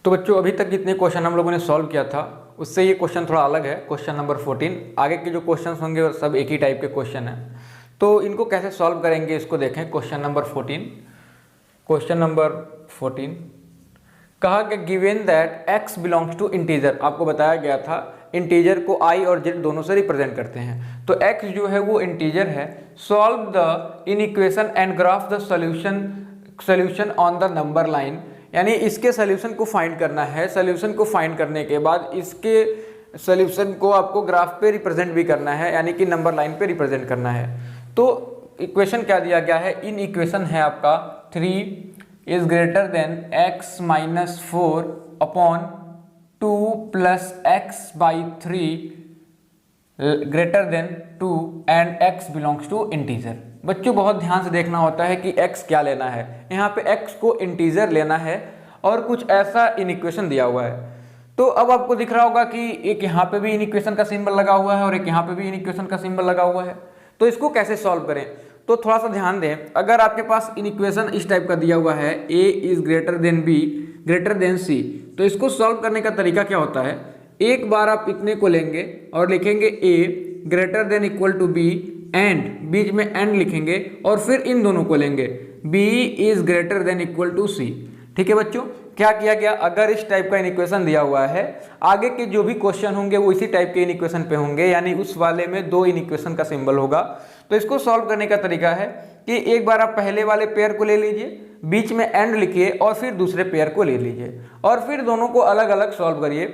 तो बच्चों अभी तक जितने क्वेश्चन हम लोगों ने सॉल्व किया था उससे ये क्वेश्चन थोड़ा अलग है। क्वेश्चन नंबर 14, आगे के जो क्वेश्चन होंगे वो सब एक ही टाइप के क्वेश्चन हैं। तो इनको कैसे सॉल्व करेंगे इसको देखें। क्वेश्चन नंबर 14 कहा कि given that x belongs to integer, आपको बताया गया था इंटीजर को i और z दोनों से रिप्रेजेंट करते हैं। तो x जो है वो इंटीजर है। Solve the inequation and graph the solution on the number line, यानी इसके सॉल्यूशन को फाइंड करना है। सॉल्यूशन को फाइंड करने के बाद इसके सॉल्यूशन को आपको ग्राफ पे रिप्रेजेंट भी करना है, यानी कि नंबर लाइन पे रिप्रेजेंट करना है। तो इक्वेशन क्या दिया गया है, इन इक्वेशन है आपका 3 is greater than x minus 4 upon 2 plus x by 3 greater than 2 and x belongs to integer. बच्चों बहुत ध्यान से देखना होता है कि x क्या लेना है। यहाँ पे x को इंटीजर लेना है और कुछ ऐसा इन इक्वेशन दिया हुआ है। तो अब आपको दिख रहा होगा कि एक यहाँ पे भी इन इक्वेशन का सिंबल लगा हुआ है और एक यहाँ पे भी इन इक्वेशन का सिंबल लगा हुआ है। तो इसको कैसे सॉल्व करें, तो थोड़ा सा ध्यान दें। अगर आपके पास इन इक्वेशन इस टाइप का दिया हुआ है a is greater then b greater than c, तो इसको सॉल्व करने का तरीका क्या होता है, एक बार आप इतने को लेंगे और लिखेंगे a greater than equal to b and बीच में एंड लिखेंगे और फिर इन दोनों को लेंगे b is greater than equal to c। ठीक है बच्चों, क्या किया गया, अगर इस टाइप का इन इक्वेशन दिया हुआ है, आगे के जो भी क्वेश्चन होंगे वो इसी टाइप के इन इक्वेशन पे होंगे, यानी उस वाले में 2 इन इक्वेशन का सिंबल होगा। तो इसको सॉल्व करने का तरीका है कि एक बार आप पहले वाले पेयर को ले लीजिए, बीच में एंड लिखिए और फिर दूसरे पेयर को ले लीजिए और फिर दोनों को अलग अलग सॉल्व करिए।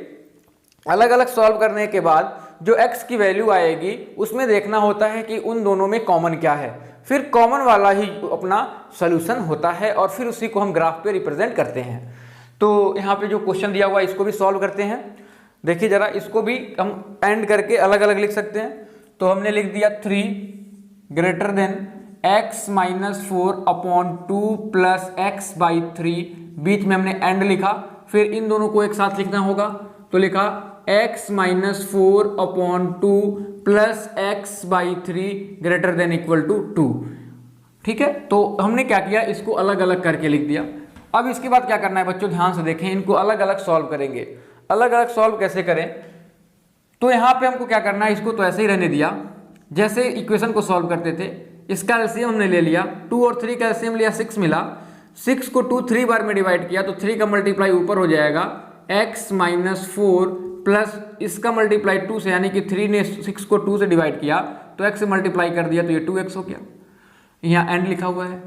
अलग अलग सॉल्व करने के बाद जो x की वैल्यू आएगी उसमें देखना होता है कि उन दोनों में कॉमन क्या है, फिर कॉमन वाला ही अपना सॉल्यूशन होता है और फिर उसी को हम ग्राफ पे रिप्रेजेंट करते हैं। तो यहाँ पे जो क्वेश्चन दिया हुआ है इसको भी सॉल्व करते हैं। देखिए जरा, इसको भी हम एंड करके अलग अलग लिख सकते हैं। तो हमने लिख दिया 3 greater than x minus 4 upon 2 plus x by 3, बीच में हमने एंड लिखा, फिर इन दोनों को एक साथ लिखना होगा। तो लिखा x minus 4 upon 2 plus x by 3 greater than equal to 2। ठीक है, तो हमने क्या किया, इसको अलग अलग करके लिख दिया। अब इसके बाद क्या करना है बच्चों, ध्यान से देखें, इनको अलग अलग सॉल्व करेंगे। अलग अलग सॉल्व कैसे करें, तो यहाँ पे हमको क्या करना है, इसको तो ऐसे ही रहने दिया जैसे इक्वेशन को सॉल्व करते थे। इसका एलसीएम हमने ले लिया, 2 और 3 का एलसीएम लिया, 6 मिला। 6 को 2 3 बार में डिवाइड किया तो 3 का मल्टीप्लाई ऊपर हो जाएगा x माइनस 4 प्लस इसका मल्टीप्लाई 2 से, यानी कि 3 ने 6 को 2 से डिवाइड किया तो x से मल्टीप्लाई कर दिया तो ये 2x हो गया। यहाँ एंड लिखा हुआ है।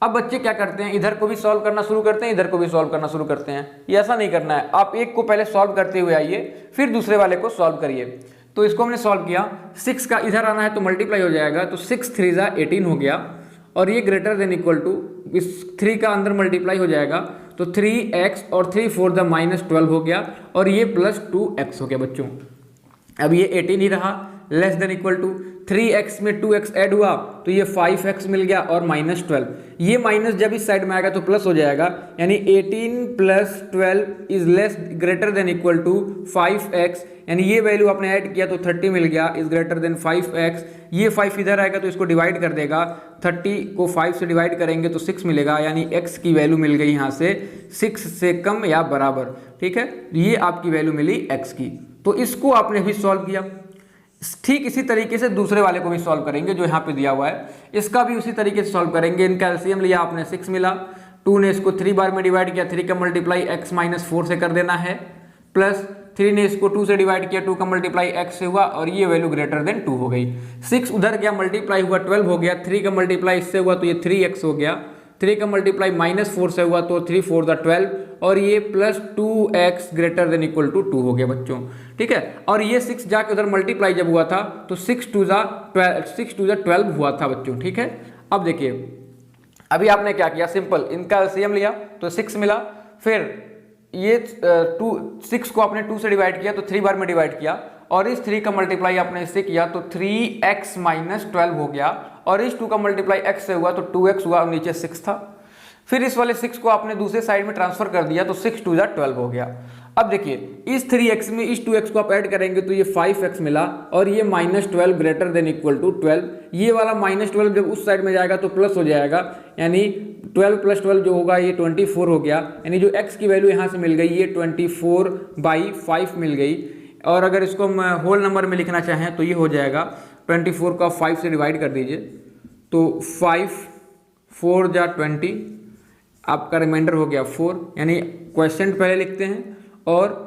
अब बच्चे क्या करते हैं, इधर को भी सॉल्व करना शुरू करते हैं, इधर को भी सॉल्व करना शुरू करते हैं। ये ऐसा नहीं करना है, आप एक को पहले सॉल्व करते हुए आइए फिर दूसरे वाले को सॉल्व करिए। तो इसको हमने सॉल्व किया, 6 का इधर आना है तो मल्टीप्लाई हो जाएगा, तो 6 3 जा 18 हो गया और ये ग्रेटर देन इक्वल टू इस 3 का अंदर मल्टीप्लाई हो जाएगा तो 3x और 3 4 द माइनस 12 हो गया और ये प्लस 2x हो गया बच्चों। अब ये 18 ही रहा, less than equal to 3x में 2x ऐड हुआ तो ये 5x मिल गया और माइनस 12। ये माइनस जब इस साइड में आएगा तो प्लस हो जाएगा, यानी 18 plus 12 is less greater than equal to 5x, यानी ये वैल्यू आपने ऐड किया तो 30 मिल गया, इज ग्रेटर देन 5x। ये 5 इधर आएगा तो इसको डिवाइड कर देगा, 30 को 5 से डिवाइड करेंगे तो 6 मिलेगा, यानी x की वैल्यू मिल गई यहाँ से 6 से कम या बराबर। ठीक है, ये आपकी वैल्यू मिली x की। तो इसको आपने भी सॉल्व किया। ठीक इसी तरीके से दूसरे वाले को भी सॉल्व करेंगे जो यहाँ पे दिया हुआ है, इसका भी उसी तरीके से सॉल्व करेंगे। इनका एलसीएम लिया आपने, 6 मिला, 2 ने इसको 3 बार में डिवाइड किया, 3 का मल्टीप्लाई x माइनस 4 से कर देना है, प्लस 3 ने इसको 2 से डिवाइड किया, 2 का मल्टीप्लाई x से हुआ और ये वैल्यू ग्रेटर देन 2 हो गई। 6 उधर गया, मल्टीप्लाई हुआ 12 हो गया, 3 का मल्टीप्लाई इससे हुआ तो ये 3x हो गया, 3 का मल्टीप्लाई माइनस 4 से हुआ तो 3 4 द 12 और ये plus 2x greater than equal to 2 हो गया बच्चों। ठीक है, और ये 6 जाके उधर मल्टीप्लाई जब हुआ था तो 6 2 जा 12 हुआ था बच्चों। ठीक है, अब देखिए अभी आपने क्या किया, सिंपल इनका एलसीएम लिया तो 6 मिला, फिर ये 6 को आपने 2 से डिवाइड किया तो 3 बार में डिवाइड किया और इस 3 का मल्टीप्लाई आपने इससे किया तो 3x माइनस 12 हो गया और इस 2 का मल्टीप्लाई x से हुआ तो 2x हुआ और नीचे 6 था। फिर इस वाले 6 को आपने दूसरे साइड में ट्रांसफर कर दिया तो 6 2 जा 12 हो गया। अब देखिए इस 3x में इस 2x को आप ऐड करेंगे तो ये 5x मिला, और ये -12 ग्रेटर देन इक्वल टू 12, ये वाला -12 जब उस साइड में जाएगा तो प्लस हो जाएगा, यानी 12 + 12 जो होगा ये 24 हो गया, यानी जो x की वैल्यू यहाँ से मिल गई ये 24/5 मिल गई। और अगर इसको हम होल नंबर में लिखना चाहें तो ये हो जाएगा 24 को 5 से डिवाइड कर दीजिए तो 5 4 जा 20, आपका रिमाइंडर हो गया 4, यानी क्वेश्चन पहले लिखते हैं और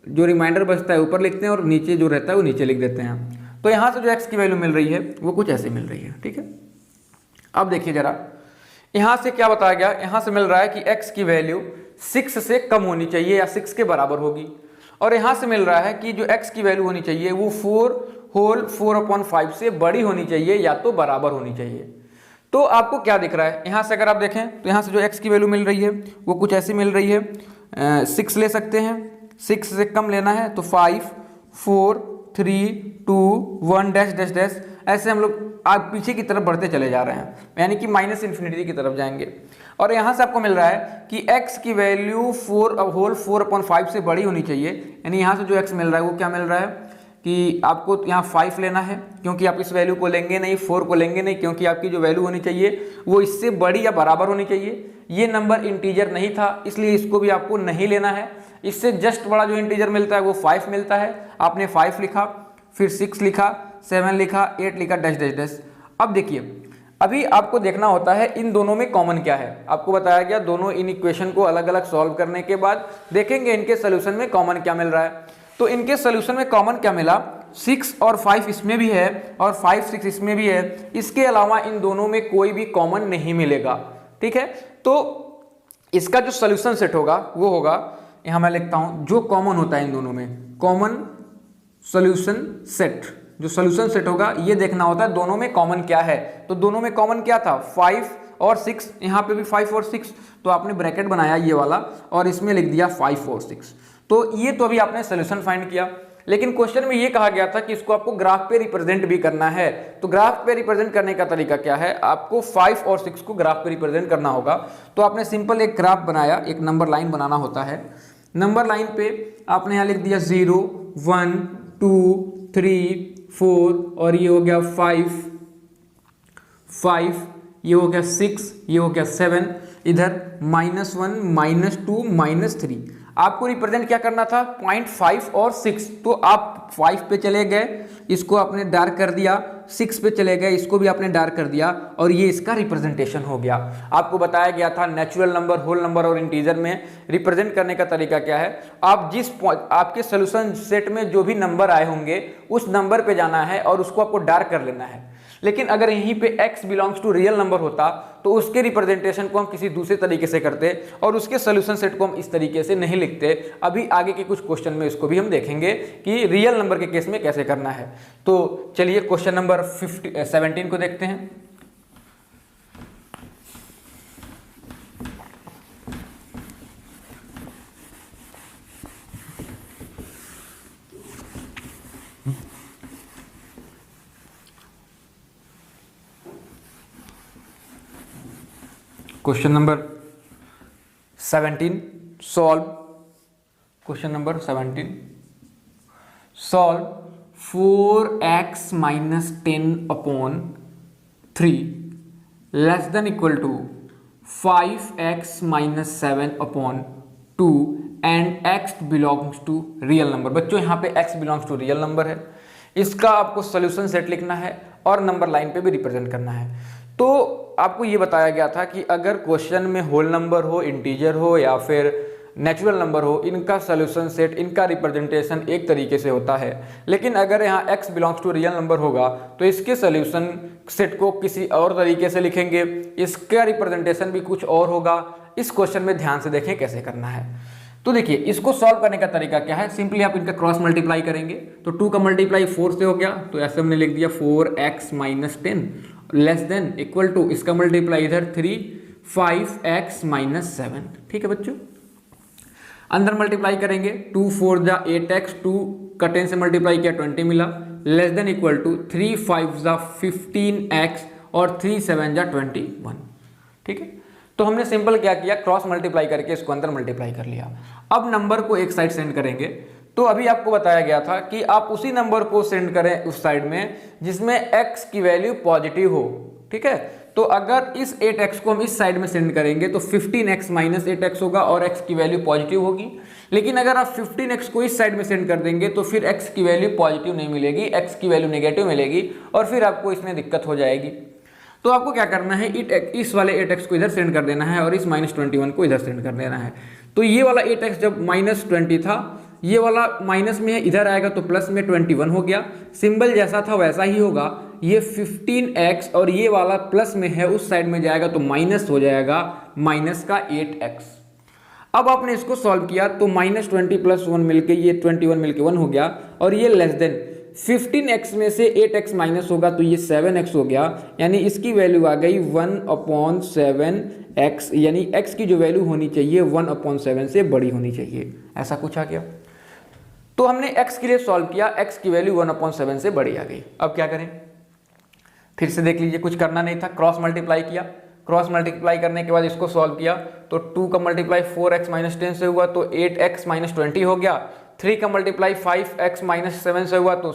जो रिमाइंडर बचता है ऊपर लिखते हैं और नीचे जो रहता है वो नीचे लिख देते हैं। तो यहाँ से जो x की वैल्यू मिल रही है वो कुछ ऐसे मिल रही है, ठीक है। अब देखिए जरा यहाँ से क्या बताया गया, यहाँ से मिल रहा है कि x की वैल्यू 6 से कम होनी चाहिए या 6 के बराबर होगी, और यहाँ से मिल रहा है कि जो x की वैल्यू होनी चाहिए वो 4/5 से बड़ी होनी चाहिए या तो बराबर होनी चाहिए। तो आपको क्या दिख रहा है, यहाँ से अगर आप देखें तो यहाँ से जो x की वैल्यू मिल रही है वो कुछ ऐसी मिल रही है, 6 ले सकते हैं, 6 से कम लेना है तो 5 4 3 2 1 डैश डैश डैश, ऐसे हम लोग आप पीछे की तरफ बढ़ते चले जा रहे हैं, यानी कि -∞ की तरफ जाएंगे। और यहाँ से आपको मिल रहा है कि x की वैल्यू 4/5 से बड़ी होनी चाहिए, यानी यहाँ से जो x मिल रहा है वो क्या मिल रहा है कि आपको यहाँ 5 लेना है, क्योंकि आप इस वैल्यू को लेंगे नहीं, 4 को लेंगे नहीं, क्योंकि आपकी जो वैल्यू होनी चाहिए वो इससे बड़ी या बराबर होनी चाहिए। ये नंबर इंटीजर नहीं था इसलिए इसको भी आपको नहीं लेना है। इससे जस्ट बड़ा जो इंटीजर मिलता है वो 5 मिलता है, आपने 5 लिखा, फिर 6 लिखा, 7 लिखा, 8 लिखा, डैश डैश डैश। अब देखिए अभी आपको देखना होता है इन दोनों में कॉमन क्या है। आपको बताया गया दोनों इन इक्वेशन को अलग अलग सॉल्व करने के बाद देखेंगे इनके सोल्यूशन में कॉमन क्या मिल रहा है। तो इनके सोल्यूशन में कॉमन क्या मिला, 6 और 5 इसमें भी है और 5 6 इसमें भी है, इसके अलावा इन दोनों में कोई भी कॉमन नहीं मिलेगा, ठीक है। तो इसका जो सोल्यूशन सेट होगा वो होगा, यहां मैं लिखता हूं जो कॉमन होता है इन दोनों में, कॉमन सोल्यूशन सेट। जो सोल्यूशन सेट होगा ये देखना होता है दोनों में कॉमन क्या है। तो दोनों में कॉमन क्या था, 5 और 6, यहाँ पे भी 5 और 6, तो आपने ब्रैकेट बनाया ये वाला और इसमें लिख दिया 5 और 6। तो ये तो अभी आपने सोल्यूशन फाइंड किया, लेकिन क्वेश्चन में ये कहा गया था कि इसको आपको ग्राफ पे रिप्रेजेंट भी करना है। तो ग्राफ पे रिप्रेजेंट करने का तरीका क्या है, आपको 5 और 6 को ग्राफ पे रिप्रेजेंट करना होगा। तो आपने सिंपल एक ग्राफ बनाया, एक नंबर लाइन बनाना होता है। नंबर लाइन पे आपने यहाँ लिख दिया 0 1 2 3 4 और ये हो गया 5, ये हो गया 6, ये हो गया 7, इधर -1 -2 -3। आपको रिप्रेजेंट क्या करना था, 0.5 और 6, तो आप 5 पे चले गए, इसको आपने डार्क कर दिया, 6 पे चले गए, इसको भी आपने डार्क कर दिया, और ये इसका रिप्रेजेंटेशन हो गया। आपको बताया गया था नेचुरल नंबर, होल नंबर और इंटीजर में रिप्रेजेंट करने का तरीका क्या है। आप आपके सोल्यूशन सेट में जो भी नंबर आए होंगे उस नंबर पे जाना है और उसको आपको डार्क कर लेना है। लेकिन अगर यहीं पे x belongs to real number होता तो उसके रिप्रेजेंटेशन को हम किसी दूसरे तरीके से करते और उसके सोल्यूशन सेट को हम इस तरीके से नहीं लिखते। अभी आगे के कुछ क्वेश्चन में इसको भी हम देखेंगे कि रियल नंबर के केस में कैसे करना है। तो चलिए क्वेश्चन नंबर 17 को देखते हैं। Question number 17 solve. Question number 17 solve 4x - 10/3 less than equal to 5x - 7/2 and x belongs to real number. बच्चों यहाँ पे x belongs to real number है, इसका आपको सोल्यूशन सेट लिखना है और नंबर लाइन पे भी रिप्रेजेंट करना है। तो आपको ये बताया गया था कि अगर क्वेश्चन में होल नंबर हो, इंटीजर हो या फिर नेचुरल नंबर हो, इनका सोल्यूशन सेट, इनका रिप्रेजेंटेशन एक तरीके से होता है। लेकिन अगर यहाँ x belongs to real number होगा तो इसके सोल्यूशन सेट को किसी और तरीके से लिखेंगे, इसका रिप्रेजेंटेशन भी कुछ और होगा। इस क्वेश्चन में ध्यान से देखें कैसे करना है। तो देखिए इसको सॉल्व करने का तरीका क्या है, सिंपली आप इनका क्रॉस मल्टीप्लाई करेंगे। तो 2 का मल्टीप्लाई 4 से हो गया, तो ऐसे हमने लिख दिया 4x - 10 less than equal to, इसका मल्टीप्लाई इधर 3 5x - 7। ठीक है बच्चों, अंदर मल्टीप्लाई करेंगे 2 4 जा 8x, 2 का 10 से मल्टीप्लाई किया 20 मिला, लेस देन इक्वल टू 3 5 जा 15x और 3 7 जा 21। ठीक है, तो हमने सिंपल क्या किया, क्रॉस मल्टीप्लाई करके इसको अंदर मल्टीप्लाई कर लिया। अब नंबर को एक साइड सेंड करेंगे, तो अभी आपको बताया गया था कि आप उसी नंबर को सेंड करें उस साइड में जिसमें x की वैल्यू पॉजिटिव हो। ठीक है, तो अगर इस 8x को हम इस साइड में सेंड करेंगे तो 15x माइनस 8x होगा और x की वैल्यू पॉजिटिव होगी। लेकिन अगर आप 15x को इस साइड में सेंड कर देंगे तो फिर x की वैल्यू पॉजिटिव नहीं मिलेगी, x की वैल्यू नेगेटिव मिलेगी और फिर आपको इसमें दिक्कत हो जाएगी। तो आपको क्या करना है, इस वाले 8x को इधर सेंड कर देना है और इस -21 को इधर सेंड कर देना है। तो ये वाला 8x जब -20 था, ये वाला माइनस में इधर आएगा तो प्लस में 21 हो गया। सिंबल जैसा था वैसा ही होगा, ये 15x और ये वाला प्लस में है उस साइड में जाएगा तो माइनस हो जाएगा, माइनस का 8x। अब आपने इसको सॉल्व किया तो -20 + 1 मिलके ये 21 मिलके 1 हो गया और ये लेस देन 15x में से 8x माइनस होगा तो ये 7x हो गया, यानी इसकी वैल्यू आ गई 1/7x, यानी x की जो वैल्यू होनी चाहिए 1/7 से बड़ी होनी चाहिए, ऐसा कुछ आ गया। तो हमने x के लिए सॉल्व किया, x की वैल्यू 1/7 से बड़ी आ गई। अब क्या करें, फिर से देख लीजिए, कुछ करना नहीं था, क्रॉस मल्टीप्लाई किया। क्रॉस मल्टीप्लाई करने के बाद इसको सॉल्व किया तो 2 का मल्टीप्लाई 4x - 10 से हुआ तो 8x - 20 हो गया। 3 का मल्टीप्लाई 5x - 7 से हुआ तो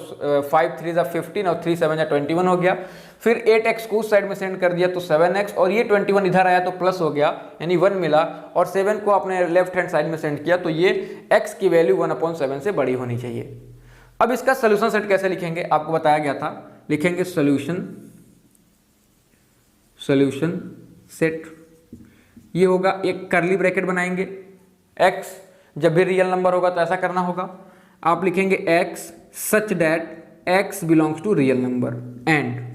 5 3 = 15 और 3 7 = 21 हो गया। फिर 8x को उस साइड में सेंड कर दिया तो 7x और ये 21 इधर आया तो प्लस हो गया, यानी 1 मिला और 7 को आपने लेफ्ट हैंड साइड में सेंड किया तो ये x की वैल्यू 1/7 से बड़ी होनी चाहिए। अब इसका सोल्यूशन सेट कैसे लिखेंगे, आपको बताया गया था, लिखेंगे सोल्यूशन सेट। ये होगा, एक कर्ली ब्रैकेट बनाएंगे, x जब भी रियल नंबर होगा तो ऐसा करना होगा, आप लिखेंगे x such that x belongs to real number and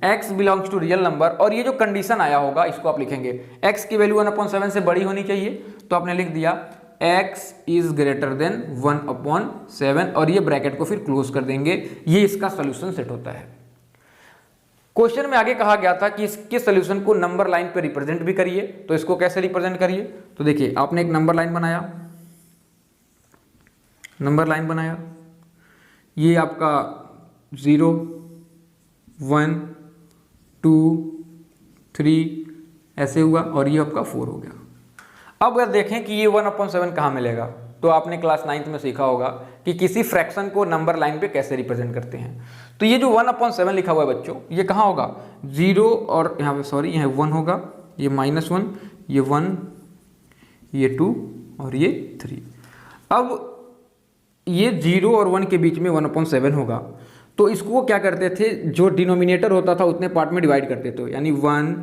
x belongs to real number, और ये जो कंडीशन आया होगा इसको आप लिखेंगे x की वैल्यू 1/7 से बड़ी होनी चाहिए, तो आपने लिख दिया x इज ग्रेटर देन 1/7 और ये ब्रैकेट को फिर क्लोज कर देंगे। ये इसका सोल्यूशन सेट होता है। क्वेश्चन में आगे कहा गया था कि इसके सोल्यूशन को नंबर लाइन पे रिप्रेजेंट भी करिए, तो इसको कैसे रिप्रेजेंट करिए, तो देखिए आपने एक नंबर लाइन बनाया, ये आपका 0 1 2 3 ऐसे हुआ और ये आपका 4 हो गया। अब अगर देखें कि ये 1/7 कहाँ मिलेगा, तो आपने क्लास 9th में सीखा होगा कि किसी फ्रैक्शन को नंबर लाइन पे कैसे रिप्रेजेंट करते हैं। तो ये जो 1/7 लिखा हुआ है बच्चों, ये कहाँ होगा, 0 और यहाँ पे सॉरी यहाँ 1 होगा, ये -1, ये 1, ये 2 और ये 3। अब ये 0 और 1 के बीच में 1/7 होगा, तो इसको क्या करते थे, जो डिनोमिनेटर होता था उतने पार्ट में डिवाइड करते थे, यानी 1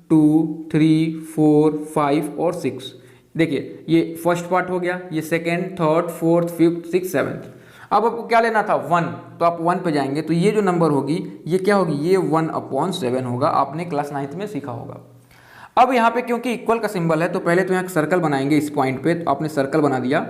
2 3 4 5 और 6। देखिए ये फर्स्ट पार्ट हो गया, ये second, third, fourth, fifth, six, seventh. अब आपको क्या लेना था, 1, तो आप 1 पे जाएंगे तो ये जो नंबर होगी ये क्या होगी, ये 1/7 होगा, आपने क्लास 9th में सीखा होगा। अब यहाँ पे क्योंकि इक्वल का सिंबल है तो पहले तो यहाँ सर्कल बनाएंगे इस पॉइंट पे, तो आपने सर्कल बना दिया।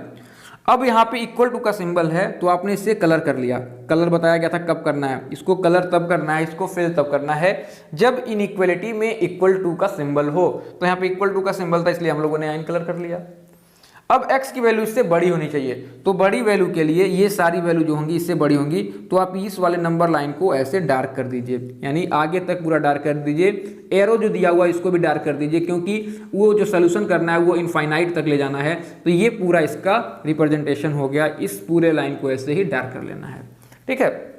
अब यहाँ पे इक्वल टू का सिंबल है तो आपने इसे कलर कर लिया। कलर बताया गया था कब करना है, इसको कलर तब करना है, इसको फिल तब करना है जब इनइक्वलिटी में इक्वल टू का सिंबल हो। तो यहाँ पे इक्वल टू का सिंबल था इसलिए हम लोगों ने यहाँ कलर कर लिया। अब x की वैल्यू इससे बड़ी होनी चाहिए, तो बड़ी वैल्यू के लिए ये सारी वैल्यू जो होंगी इससे बड़ी होंगी, तो आप इस वाले नंबर लाइन को ऐसे डार्क कर दीजिए, यानी आगे तक पूरा डार्क कर दीजिए। एरो जो दिया हुआ है इसको भी डार्क कर दीजिए, क्योंकि वो जो सोल्यूशन करना है वो इनफाइनाइट तक ले जाना है। तो ये पूरा इसका रिप्रेजेंटेशन हो गया, इस पूरे लाइन को ऐसे ही डार्क कर लेना है। ठीक है,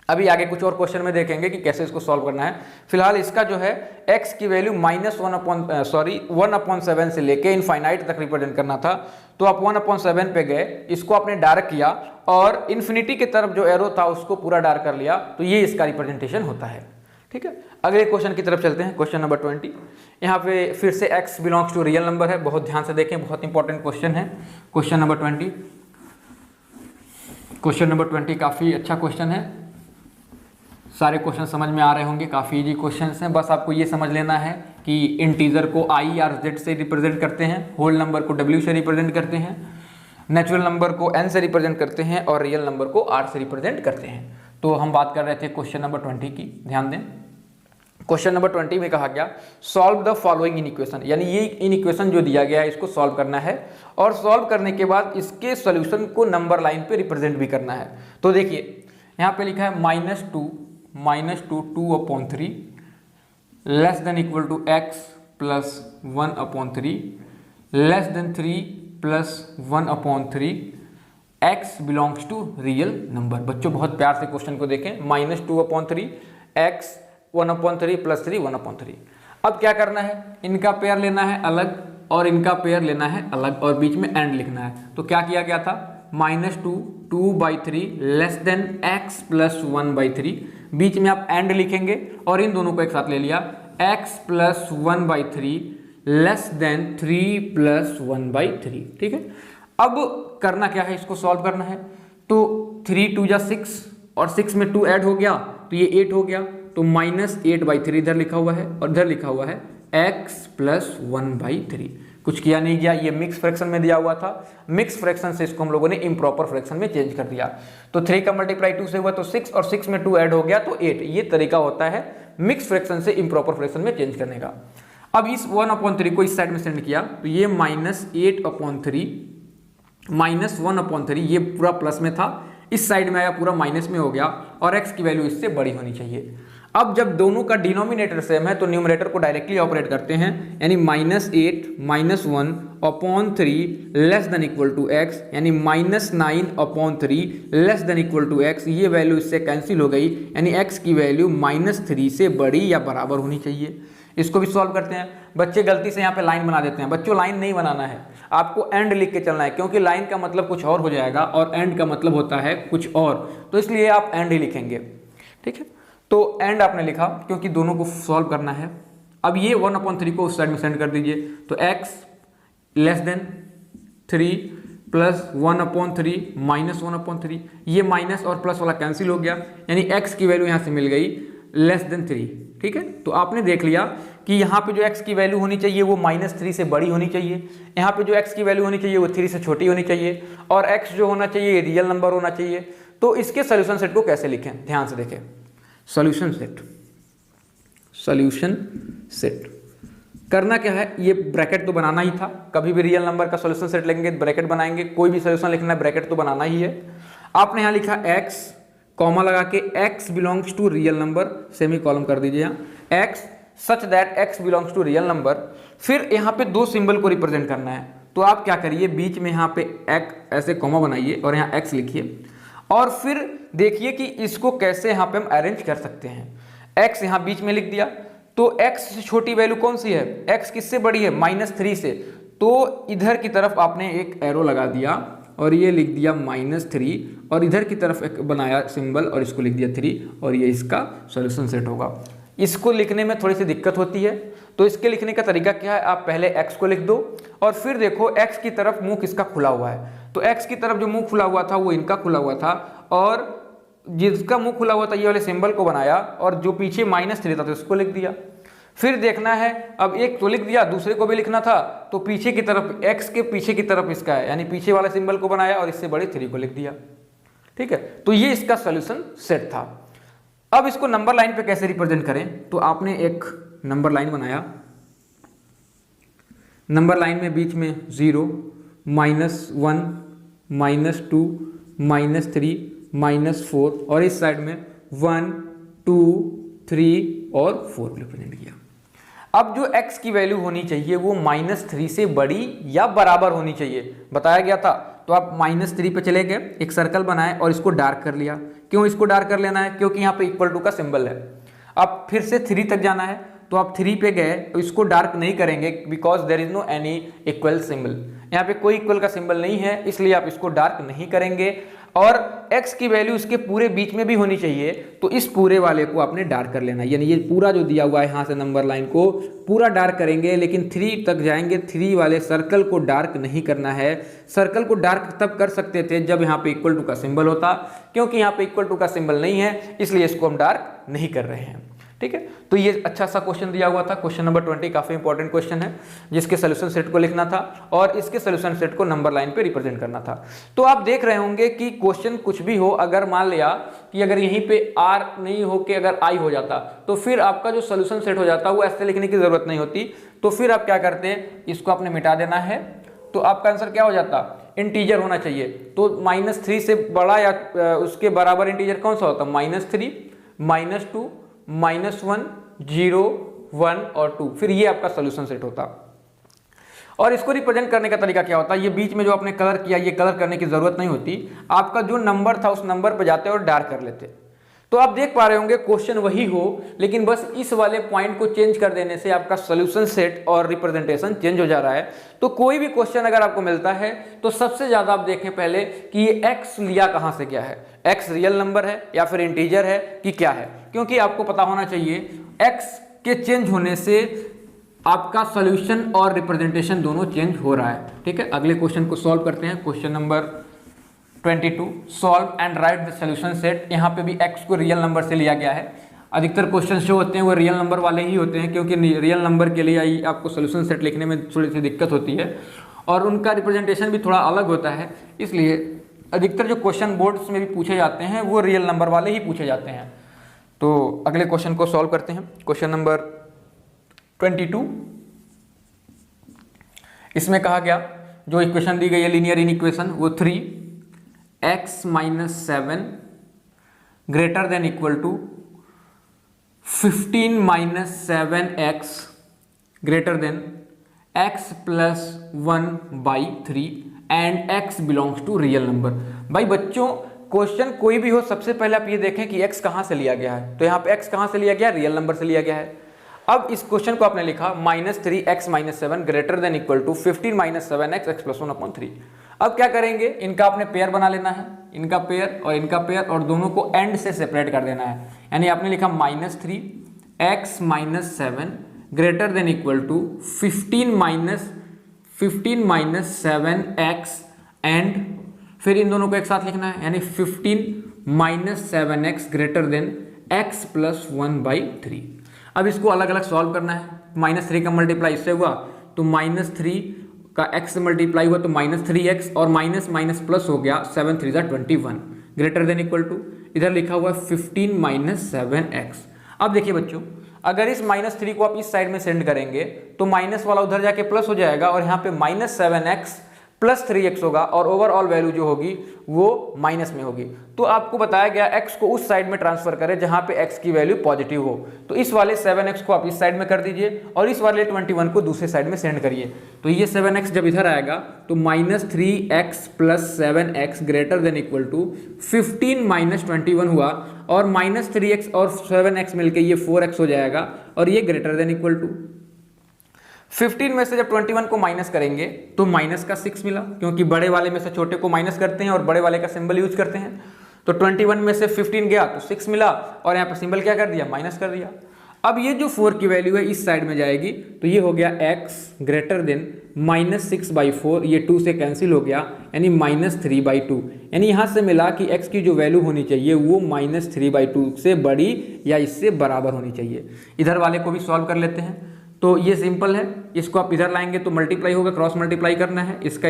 अभी आगे कुछ और क्वेश्चन में देखेंगे कि कैसे इसको सॉल्व करना है। फिलहाल इसका जो है x की वैल्यू -1/7 से लेके इनफाइनाइट तक रिप्रेजेंट करना था, तो आप 1/7 पे गए, इसको आपने डार्क किया और इन्फिनिटी की तरफ जो एरो था उसको पूरा डार्क कर लिया, तो ये इसका रिप्रेजेंटेशन होता है। ठीक है, अगले क्वेश्चन की तरफ चलते हैं, क्वेश्चन नंबर 20। यहाँ पे फिर से x belongs to real number है, बहुत ध्यान से देखें, बहुत इंपॉर्टेंट क्वेश्चन है। क्वेश्चन नंबर 20, क्वेश्चन नंबर 20 काफ़ी अच्छा क्वेश्चन है, सारे क्वेश्चन समझ में आ रहे होंगे, काफ़ी इजी क्वेश्चंस हैं। बस आपको ये समझ लेना है कि इंटीजर को i और z से रिप्रेजेंट करते हैं, होल नंबर को w से रिप्रेजेंट करते हैं, नेचुरल नंबर को n से रिप्रेजेंट करते हैं और रियल नंबर को r से रिप्रेजेंट करते हैं। तो हम बात कर रहे थे क्वेश्चन नंबर 20 की, ध्यान दें। क्वेश्चन नंबर 20 में कहा गया solve the following in equation, यानी ये इन इक्वेशन जो दिया गया है इसको सॉल्व करना है और सॉल्व करने के बाद इसके सोल्यूशन को नंबर लाइन पे रिप्रेजेंट भी करना है। तो देखिए यहाँ पे लिखा है -2/3 less than equal to x + 1/3 less than 3 plus 1/3 x belongs to real number. बच्चों बहुत प्यार से क्वेश्चन को देखें, -2/3 x 1/3 प्लस 3 1/3। अब क्या करना है, इनका पेयर लेना है अलग और इनका पेयर लेना है अलग और बीच में एंड लिखना है। तो क्या किया गया था, -2 2/3 लेस देन x प्लस 1/3, बीच में आप एंड लिखेंगे और इन दोनों को एक साथ ले लिया, x plus 1/3 less than 3 plus 1/3। ठीक है, अब करना क्या है, इसको सॉल्व करना है। तो 3 2 जा 6 और 6 में 2 ऐड हो गया तो ये 8 हो गया, तो -8/3 इधर लिखा हुआ है और इधर लिखा हुआ है x प्लस 1/3। कुछ किया नहीं गया, ये मिक्स फ्रैक्शन में दिया हुआ था, मिक्स फ्रैक्शन से इसको हम लोगों ने इम्प्रॉपर फ्रैक्शन में चेंज कर दिया। तो 3 का मल्टीप्लाई 2 से हुआ तो 6 और 6 में 2 ऐड हो गया तो 8। ये तरीका होता है मिक्स फ्रैक्शन से इम्प्रॉपर फ्रैक्शन में चेंज करने का। अब इस 1/3 को इस साइड में सेंड किया तो ये -8/3 -1/3, ये पूरा प्लस में था, इस साइड में आया पूरा माइनस में हो गया और x की वैल्यू इससे बड़ी होनी चाहिए। अब जब दोनों का डिनोमिनेटर सेम है तो न्यूमरेटर को डायरेक्टली ऑपरेट करते हैं, यानी -8 -1/3 less than equal to x, यानी -9/3 less than equal to x। ये वैल्यू इससे कैंसिल हो गई, यानी x की वैल्यू -3 से बड़ी या बराबर होनी चाहिए। इसको भी सॉल्व करते हैं। बच्चे गलती से यहाँ पे लाइन बना देते हैं, बच्चों लाइन नहीं बनाना है, आपको एंड लिख के चलना है, क्योंकि लाइन का मतलब कुछ और हो जाएगा और एंड का मतलब होता है कुछ और, तो इसलिए आप एंड ही लिखेंगे। ठीक है, तो एंड आपने लिखा क्योंकि दोनों को सॉल्व करना है। अब ये 1/3 को उस साइड में सेंड कर दीजिए, तो x लेस देन 3 प्लस 1/3 -1/3, ये माइनस और प्लस वाला कैंसिल हो गया, यानी x की वैल्यू यहाँ से मिल गई लेस देन 3। ठीक है, तो आपने देख लिया कि यहाँ पे जो x की वैल्यू होनी चाहिए वो -3 से बड़ी होनी चाहिए, यहाँ पे जो x की वैल्यू होनी चाहिए वो 3 से छोटी होनी चाहिए, और x जो होना चाहिए ये रियल नंबर होना चाहिए। तो इसके सोल्यूशन सेट को कैसे लिखें, ध्यान से देखें। सॉल्यूशन सेट करना क्या है, ये ब्रैकेट तो बनाना ही था, कभी भी रियल नंबर का सॉल्यूशन सेट लेंगे ब्रैकेट बनाएंगे, कोई भी सॉल्यूशन लिखना है ब्रैकेट तो बनाना ही है। आपने यहाँ लिखा x, कॉमा लगा के x belongs to real number, semicolon कर दीजिए यहाँ, x such that x belongs to real number. फिर यहाँ पे दो सिंबल को रिप्रेजेंट करना है, तो आप क्या करिए, बीच में यहाँ पे x ऐसे कॉमा बनाइए और यहाँ x लिखिए, और फिर देखिए कि इसको कैसे यहाँ पे हम अरेंज कर सकते हैं। x यहाँ बीच में लिख दिया, तो x से छोटी वैल्यू कौन सी है, x किससे बड़ी है, -3 से, तो इधर की तरफ आपने एक एरो लगा दिया और ये लिख दिया -3, और इधर की तरफ एक बनाया सिंबल और इसको लिख दिया 3, और ये इसका सॉल्यूशन सेट होगा। इसको लिखने में थोड़ी सी दिक्कत होती है, तो इसके लिखने का तरीका क्या है, आप पहले x को लिख दो और फिर देखो x की तरफ मुंह किसका खुला हुआ है, तो x की तरफ जो मुंह खुला हुआ था वो इनका खुला हुआ था, और जिसका मुंह खुला हुआ था ये वाले सिंबल को बनाया, और जो पीछे -3 था तो इसको लिख दिया। फिर देखना है, अब एक तो लिख दिया, दूसरे को भी लिखना था, तो पीछे की तरफ x के पीछे की तरफ इसका है, यानी पीछे वाले सिंबल को बनाया और इससे बड़े 3 को लिख दिया। ठीक है, तो ये इसका सॉल्यूशन सेट था। अब इसको नंबर लाइन पे कैसे रिप्रेजेंट करें, तो आपने एक नंबर लाइन बनाया, नंबर लाइन में बीच में 0 -1 -2 -3 -4, और इस साइड में 1 2 3 और 4 रिप्रेजेंट किया। अब जो x की वैल्यू होनी चाहिए वो -3 से बड़ी या बराबर होनी चाहिए, बताया गया था। तो आप -3 पे चले गए, एक सर्कल बनाए और इसको डार्क कर लिया। क्यों इसको डार्क कर लेना है, क्योंकि यहाँ पे इक्वल टू का सिंबल है। अब फिर से 3 तक जाना है, तो आप 3 पे गए तो इसको डार्क नहीं करेंगे, because there is no any equal symbol, यहाँ पे कोई इक्वल का सिंबल नहीं है, इसलिए आप इसको डार्क नहीं करेंगे। और x की वैल्यू इसके पूरे बीच में भी होनी चाहिए, तो इस पूरे वाले को आपने डार्क कर लेना, यानी ये पूरा जो दिया हुआ है यहाँ से नंबर लाइन को पूरा डार्क करेंगे, लेकिन 3 तक जाएंगे, 3 वाले सर्कल को डार्क नहीं करना है। सर्कल को डार्क तब कर सकते थे जब यहाँ पे इक्वल टू का सिंबल होता, क्योंकि यहाँ पे इक्वल टू का सिंबल नहीं है, इसलिए इसको हम डार्क नहीं कर रहे हैं। ठीक है, तो ये अच्छा सा क्वेश्चन दिया हुआ था, क्वेश्चन नंबर 20, काफी इंपॉर्टेंट क्वेश्चन है, जिसके सोल्यूशन सेट को लिखना था और इसके सोल्यूशन सेट को नंबर लाइन पे रिप्रेजेंट करना था। तो आप देख रहे होंगे कि क्वेश्चन कुछ भी हो, अगर मान लिया कि अगर यहीं पे r नहीं हो के अगर i हो जाता, तो फिर आपका जो सोल्यूशन सेट हो जाता वो ऐसे लिखने की जरूरत नहीं होती। तो फिर आप क्या करते हैं, इसको आपने मिटा देना है, तो आपका आंसर क्या हो जाता, इंटीजर होना चाहिए। तो -3 से बड़ा या उसके बराबर इंटीजर कौन सा होता, -3 -2 -1 0 1 और 2, फिर ये आपका सोल्यूशन सेट होता। और इसको रिप्रेजेंट करने का तरीका क्या होता है, ये बीच में जो आपने कलर किया ये कलर करने की जरूरत नहीं होती, आपका जो नंबर था उस नंबर पर जाते और डार्क कर लेते। तो आप देख पा रहे होंगे क्वेश्चन वही हो, लेकिन बस इस वाले पॉइंट को चेंज कर देने से आपका सॉल्यूशन सेट और रिप्रेजेंटेशन चेंज हो जा रहा है। तो कोई भी क्वेश्चन अगर आपको मिलता है तो सबसे ज्यादा आप देखें पहले कि ये x लिया कहां से गया है, x रियल नंबर है या फिर इंटीजर है कि क्या है, क्योंकि आपको पता होना चाहिए x के चेंज होने से आपका सॉल्यूशन और रिप्रेजेंटेशन दोनों चेंज हो रहा है। ठीक है, अगले क्वेश्चन को सॉल्व करते हैं। Question number 22, solve and right the solution set. यहाँ पे भी x को रियल नंबर से लिया गया है। अधिकतर क्वेश्चन जो होते हैं वो रियल नंबर वाले ही होते हैं, क्योंकि रियल नंबर के लिए ही आपको सॉल्यूशन सेट लिखने में थोड़ी सी दिक्कत होती है और उनका रिप्रेजेंटेशन भी थोड़ा अलग होता है। इसलिए अधिकतर जो क्वेश्चन बोर्ड्स में भी पूछे जाते हैं वो रियल नंबर वाले ही पूछे जाते हैं। तो अगले क्वेश्चन को सॉल्व करते हैं। क्वेश्चन नंबर 22, इसमें कहा गया जो इक्वेशन दी गई है लीनियर इन इक्वेशन वो 3x - 7 greater than equal to 15 - 7x greater than x + 1/3 and x belongs to real number. भाई बच्चों क्वेश्चन कोई भी हो सबसे पहले आप ये देखें कि x कहां से लिया गया है। तो यहाँ पे x कहां से लिया गया, रियल नंबर से लिया गया है। अब इस क्वेश्चन को आपने लिखा -3x - 7 greater than equal to 15 - 7x x + 1/3। अब क्या करेंगे, इनका आपने पेयर बना लेना है, इनका पेयर और दोनों को एंड से सेपरेट कर देना है। यानी आपने लिखा -3x - 7 greater than equal to 15 - 7x and फिर इन दोनों को एक साथ लिखना है, यानी 15 - 7x ग्रेटर देन x + 1/3। अब इसको अलग अलग सॉल्व करना है। -3 का मल्टीप्लाई इससे हुआ तो -3 का x से मल्टीप्लाई हुआ तो -3x और माइनस प्लस हो गया 7 3 21 ग्रेटर देन इक्वल टू इधर लिखा हुआ 15 - 7x। अब देखिए बच्चों, अगर इस -3 को आप इस साइड में सेंड करेंगे तो माइनस वाला उधर जाके प्लस हो जाएगा और यहाँ पे -7x + 3x होगा और ओवरऑल वैल्यू जो होगी वो माइनस में होगी। तो आपको बताया गया x को उस साइड में ट्रांसफर करें जहां पे x की वैल्यू पॉजिटिव हो। तो इस वाले 7x को आप इस साइड में कर दीजिए और इस वाले 21 को दूसरे साइड में सेंड करिए। तो ये 7x जब इधर आएगा तो -3x + 7x greater than equal to 15 - 21 हुआ और -3x और 7x मिलकर ये 4x हो जाएगा और ये ग्रेटर देन इक्वल टू 15 में से जब 21 को माइनस करेंगे तो माइनस का 6 मिला, क्योंकि बड़े वाले में से छोटे को माइनस करते हैं और बड़े वाले का सिंबल यूज करते हैं। तो 21 में से 15 गया तो 6 मिला और यहाँ पर सिंबल क्या कर दिया, माइनस कर दिया। अब ये जो 4 की वैल्यू है इस साइड में जाएगी तो ये हो गया x ग्रेटर देन -6/4, ये 2 से कैंसिल हो गया यानी -3/2। यानी यहाँ से मिला कि x की जो वैल्यू होनी चाहिए वो -3/2 से बड़ी या इससे बराबर होनी चाहिए। इधर वाले को भी सॉल्व कर लेते हैं। तो ये सिंपल है, इसको आप इधर लाएंगे तो मल्टीप्लाई होगा, क्रॉस मल्टीप्लाई करना है, इसका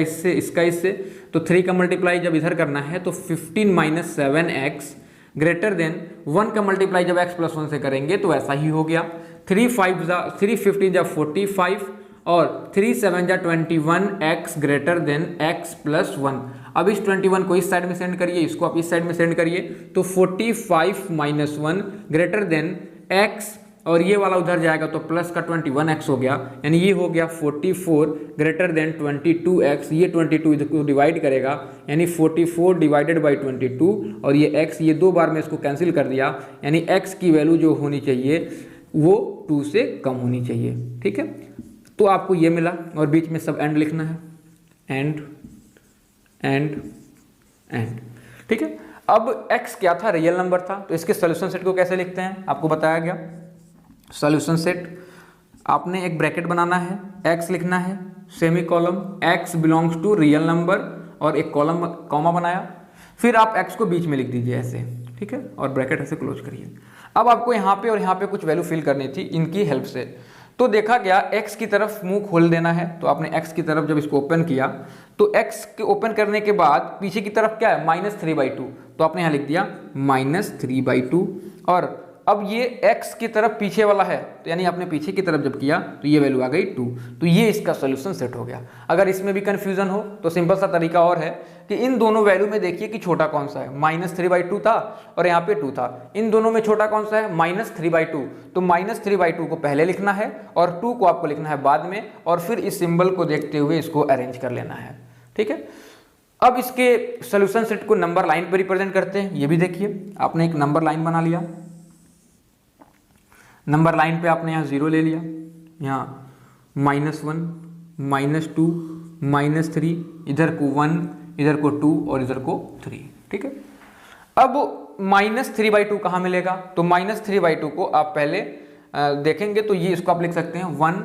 इससे। तो 3 का मल्टीप्लाई जब इधर करना है तो 15 - 7x ग्रेटर देन 1 का मल्टीप्लाई जब x + 1 से करेंगे तो ऐसा ही हो गया। 3 15 जा 45 और 3 7 जा 21x ग्रेटर देन x + 1। अब इस 21 को इस साइड में सेंड करिए, इसको आप इस साइड में सेंड करिए तो 45 - 1 ग्रेटर देन x और ये वाला उधर जाएगा तो प्लस का 21x हो गया, यानी ये हो गया 44 ग्रेटर देन 22x। ये 22 को डिवाइड करेगा यानी 44 डिवाइडेड बाई 22 और ये x ये 2 बार में इसको कैंसिल कर दिया, यानी x की वैल्यू जो होनी चाहिए वो 2 से कम होनी चाहिए। ठीक है, तो आपको ये मिला और बीच में सब एंड लिखना है, एंड एंड एंड। ठीक है, अब x क्या था, रियल नंबर था, तो इसके सोल्यूशन सेट को कैसे लिखते हैं आपको बताया गया। सॉल्यूशन सेट आपने एक ब्रैकेट बनाना है, x लिखना है, semicolon x belongs to real number और एक कॉलम कॉमा बनाया, फिर आप x को बीच में लिख दीजिए ऐसे। ठीक है, और ब्रैकेट ऐसे क्लोज करिए। अब आपको यहाँ पे और यहाँ पे कुछ वैल्यू फिल करनी थी इनकी हेल्प से। तो देखा गया x की तरफ मुंह खोल देना है, तो आपने x की तरफ जब इसको ओपन किया तो x के ओपन करने के बाद पीछे की तरफ क्या है -3/2, तो आपने यहाँ लिख दिया -3/2 और अब ये x की तरफ पीछे वाला है, तो यानी आपने पीछे की तरफ जब किया तो ये वैल्यू आ गई 2, तो ये इसका सोल्यूशन सेट हो गया। अगर इसमें भी कन्फ्यूजन हो तो सिंपल सा तरीका और है कि इन दोनों वैल्यू में देखिए कि छोटा कौन सा है, -3/2 था और यहाँ पे 2 था, इन दोनों में छोटा कौन सा है, -3/2, तो -3/2 को पहले लिखना है और 2 को आपको लिखना है बाद में, और फिर इस सिंबल को देखते हुए इसको अरेंज कर लेना है। ठीक है, अब इसके सोल्यूशन सेट को नंबर लाइन पर रिप्रेजेंट करते हैं। ये भी देखिए, आपने एक नंबर लाइन बना लिया, नंबर लाइन पे आपने यहाँ 0 ले लिया, यहाँ -1, -2, -3, इधर को 1, इधर को 2 और इधर को 3। ठीक है, अब -3/2 कहाँ मिलेगा, तो -3/2 को आप पहले देखेंगे तो ये इसको आप लिख सकते हैं 1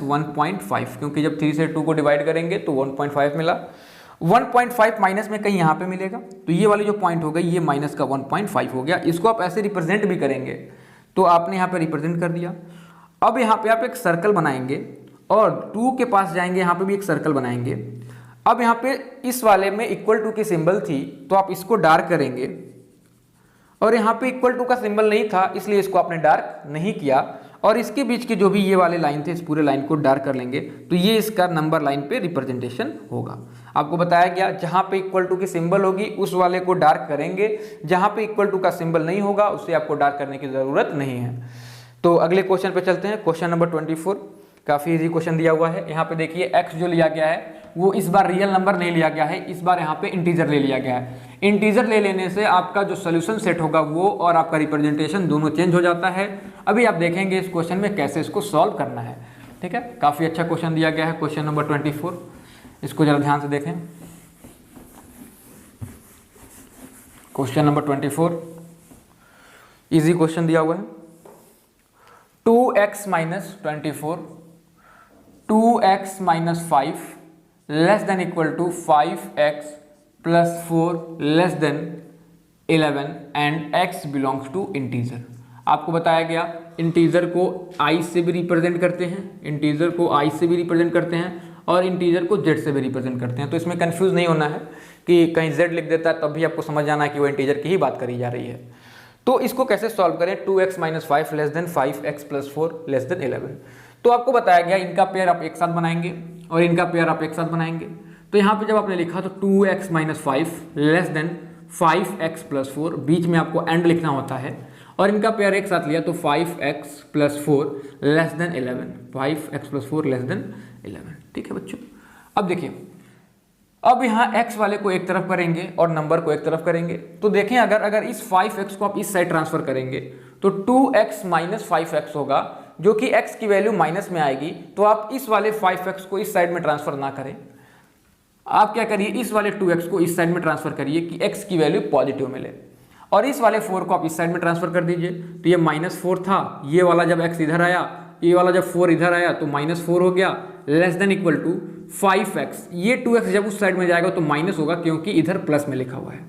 - 1.5, क्योंकि जब 3 से 2 को डिवाइड करेंगे तो 1.5 मिला। 1.5 माइनस में कहीं यहाँ पे मिलेगा, तो ये वाली जो पॉइंट हो गई ये माइनस का 1.5 हो गया। इसको आप ऐसे रिप्रेजेंट भी करेंगे, तो आपने यहाँ पे रिप्रेजेंट कर दिया। अब यहाँ पे आप एक सर्कल बनाएंगे और 2 के पास जाएंगे, यहाँ पे भी एक सर्कल बनाएंगे। अब यहाँ पे इस वाले में इक्वल टू की सिंबल थी, तो आप इसको डार्क करेंगे, और यहाँ पे इक्वल टू का सिंबल नहीं था इसलिए इसको आपने डार्क नहीं किया, और इसके बीच के जो भी ये वाले लाइन थे इस पूरे लाइन को डार्क कर लेंगे, तो ये इसका नंबर लाइन पे रिप्रेजेंटेशन होगा। आपको बताया गया जहाँ पे इक्वल टू की सिंबल होगी उस वाले को डार्क करेंगे, जहाँ पे इक्वल टू का सिंबल नहीं होगा उसे आपको डार्क करने की ज़रूरत नहीं है। तो अगले क्वेश्चन पे चलते हैं, क्वेश्चन नंबर 24। काफ़ी इजी क्वेश्चन दिया हुआ है। यहाँ पे देखिए x जो लिया गया है वो इस बार रियल नंबर नहीं लिया गया है, इस बार यहाँ पे इंटीजर ले लिया गया है। इंटीजर ले लेने से आपका जो सोल्यूशन सेट होगा वो और आपका रिप्रेजेंटेशन दोनों चेंज हो जाता है। अभी आप देखेंगे इस क्वेश्चन में कैसे इसको सॉल्व करना है। ठीक है, काफ़ी अच्छा क्वेश्चन दिया गया है, क्वेश्चन नंबर 24। इसको जरा ध्यान से देखें। क्वेश्चन नंबर 24 इजी क्वेश्चन दिया हुआ है। 2x - 24 2x - 5 less than equal to 5x + 4 less than 11 and x belongs to integer. आपको बताया गया इंटीजर को i से भी रिप्रेजेंट करते हैं, इंटीजर को i से भी रिप्रेजेंट करते हैं और इंटीजर को z से भी रिप्रेजेंट करते हैं। तो इसमें कंफ्यूज नहीं होना है कि कहीं z लिख देता है तब भी आपको समझ जाना है कि वो इंटीजर की ही बात करी जा रही है। तो इसको कैसे सॉल्व करें, 2x - 5 less then 5x + 4 less than 11। तो आपको बताया गया इनका पेयर आप एक साथ बनाएंगे और इनका पेयर आप एक साथ बनाएंगे। तो यहाँ पे जब आपने लिखा तो 2x - 5 लेस देन 5x + 4, बीच में आपको एंड लिखना होता है, और इनका पेयर एक साथ लिया तो 5x + 4 less than 11, 5x + 4 less than 11। ठीक है बच्चों, अब देखिए, अब यहाँ x वाले को एक तरफ करेंगे और नंबर को एक तरफ करेंगे। तो देखें अगर इस 5x को आप इस साइड ट्रांसफर करेंगे तो 2x - 5x होगा, जो कि x की वैल्यू माइनस में आएगी। तो आप इस वाले 5x को इस साइड में ट्रांसफर ना करें, आप क्या करिए इस वाले 2x को इस साइड में ट्रांसफर करिए कि x की वैल्यू पॉजिटिव मिले, और इस वाले 4 को आप इस साइड में ट्रांसफर कर दीजिए। तो ये -4 था, ये वाला जब x इधर आया, ये वाला जब 4 इधर आया तो -4 हो गया, less than equal to 5x। ये 2x जब उस साइड में जाएगा तो माइनस होगा क्योंकि इधर प्लस में लिखा हुआ है।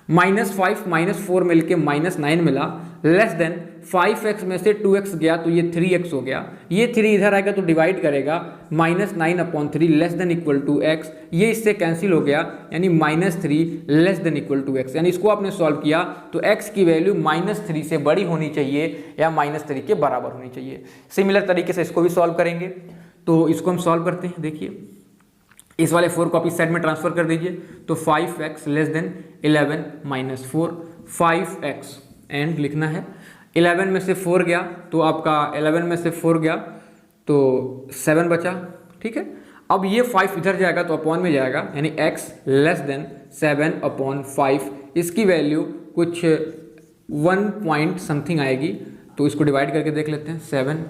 -5 - 4 मिलके -9 मिला, लेस देन 5x में से 2x गया तो ये 3x हो गया, ये 3 इधर आएगा तो डिवाइड करेगा, -9/3 less than equal to x, ये इससे कैंसिल हो गया यानी -3 less than equal to x। यानी इसको आपने सॉल्व किया तो x की वैल्यू -3 से बड़ी होनी चाहिए या -3 के बराबर होनी चाहिए। सिमिलर तरीके से इसको भी सॉल्व करेंगे। तो इसको हम सॉल्व करते हैं। देखिए इस वाले 4 को आप इस साइड में ट्रांसफर कर दीजिए तो 5x less than 11 - 4 5x and लिखना है। 11 में से 4 गया तो आपका 11 में से 4 गया तो 7 बचा। ठीक है, अब ये 5 इधर जाएगा तो अपॉन में जाएगा, यानी x लेस देन 7/5। इसकी वैल्यू कुछ 1 पॉइंट समथिंग आएगी। तो इसको डिवाइड करके देख लेते हैं। 7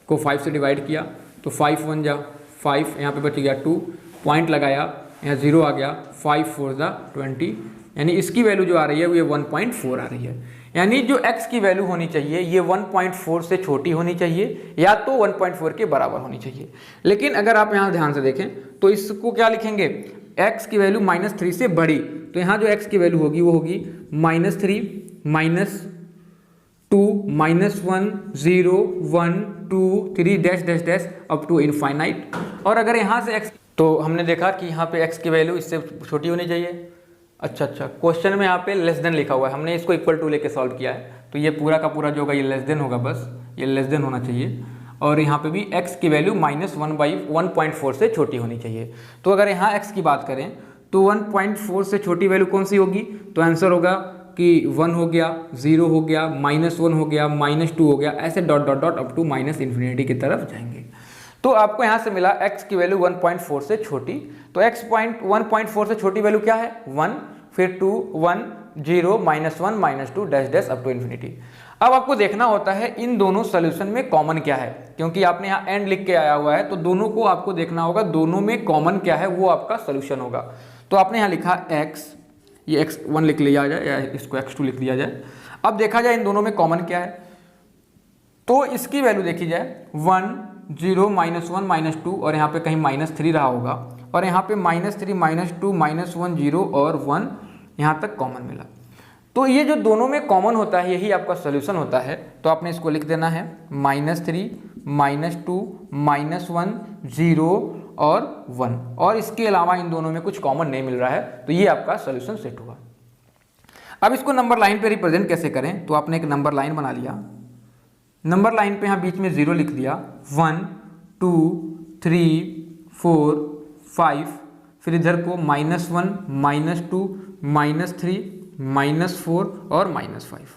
को 5 से डिवाइड किया तो 5 1 जा 5, यहाँ पे बच गया 2, पॉइंट लगाया, यहाँ 0 आ गया, 5 4 जा 20, यानी इसकी वैल्यू जो आ रही है वो ये 1.4 आ रही है। यानी जो x की वैल्यू होनी चाहिए ये 1.4 से छोटी होनी चाहिए या तो 1.4 के बराबर होनी चाहिए। लेकिन अगर आप यहाँ ध्यान से देखें तो इसको क्या लिखेंगे, x की वैल्यू -3 से बड़ी, तो यहाँ जो x की वैल्यू होगी वो होगी -3 -2 -1 0 1 2 3 dash dash dash up to infinite. और अगर यहाँ से x, तो हमने देखा कि यहाँ पे x की वैल्यू इससे छोटी होनी चाहिए। अच्छा, क्वेश्चन में यहाँ पे लेस देन लिखा हुआ है, हमने इसको इक्वल टू लेके सॉल्व किया है। तो ये पूरा का पूरा जो होगा ये लेस देन होगा, बस ये लेस देन होना चाहिए। और यहाँ पे भी x की वैल्यू -1/1.4 से छोटी होनी चाहिए। तो अगर यहाँ x की बात करें तो 1.4 से छोटी वैल्यू कौन सी होगी, तो आंसर होगा कि 1 हो गया, 0 हो गया, -1 हो गया, -2 हो गया, ऐसे dot dot dot up to -infinity की तरफ जाएंगे। तो आपको यहाँ से मिला x की वैल्यू 1.4 से छोटी, तो 1.4 से छोटी वैल्यू क्या है 1, फिर 2, 1, 0, -1, -2 dash dash up to infinity. अब आपको देखना होता है इन दोनों सोल्यूशन में कॉमन क्या है, क्योंकि आपने यहाँ एंड लिख के आया हुआ है, तो दोनों को आपको देखना होगा दोनों में कॉमन क्या है, वो आपका सोल्यूशन होगा। तो आपने यहाँ लिखा x, ये x1 लिख लिया जाए या इसको x2 लिख लिया जाए। अब देखा जाए इन दोनों में कॉमन क्या है, तो इसकी वैल्यू देखी जाए 1, 0, -1, -2 और यहाँ पे कहीं -3 रहा होगा, और यहाँ पे -3, -2, -1, 0 और 1 यहाँ तक कॉमन मिला। तो ये जो दोनों में कॉमन होता है यही आपका सोल्यूशन होता है। तो आपने इसको लिख देना है -3, -2, -1, 0 और 1, और इसके अलावा इन दोनों में कुछ कॉमन नहीं मिल रहा है, तो ये आपका सोल्यूशन सेट हुआ। अब इसको नंबर लाइन पे रिप्रेजेंट कैसे करें, तो आपने एक नंबर लाइन बना लिया, नंबर लाइन पे यहाँ बीच में 0 लिख दिया, 1, 2, 3, 4, 5, फिर इधर को -1, -2, -3, -4 और -5।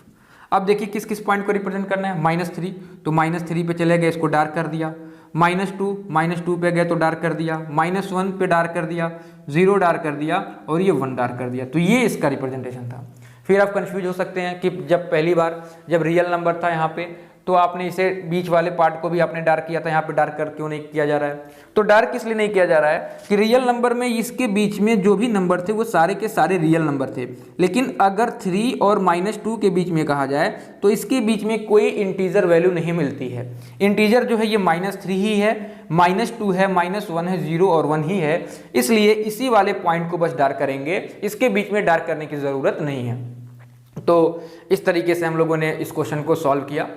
अब देखिए किस किस पॉइंट को रिप्रेजेंट करना है, -3, तो -3 पे चले गए, इसको डार्क कर दिया, -2 पे गए तो डार्क कर दिया, -1 पे डार्क कर दिया, 0 डार्क कर दिया और ये 1 डार्क कर दिया। तो ये इसका रिप्रेजेंटेशन था। फिर आप कंफ्यूज हो सकते हैं कि जब पहली बार जब रियल नंबर था यहाँ पे, तो आपने इसे बीच वाले पार्ट को भी आपने डार्क किया था, यहाँ पे डार्क कर क्यों नहीं किया जा रहा है, तो डार्क इसलिए नहीं किया जा रहा है कि रियल नंबर में इसके बीच में जो भी नंबर थे वो सारे के सारे रियल नंबर थे। लेकिन अगर 3 और -2 के बीच में कहा जाए तो इसके बीच में कोई इंटीजर वैल्यू नहीं मिलती है। इंटीजर जो है ये -3 ही है, -2 है, -1 है, 0 और 1 ही है, इसलिए इसी वाले पॉइंट को बस डार्क करेंगे, इसके बीच में डार्क करने की ज़रूरत नहीं है। तो इस तरीके से हम लोगों ने इस क्वेश्चन को सॉल्व किया।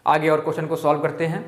आगे और क्वेश्चन को सॉल्व करते हैं।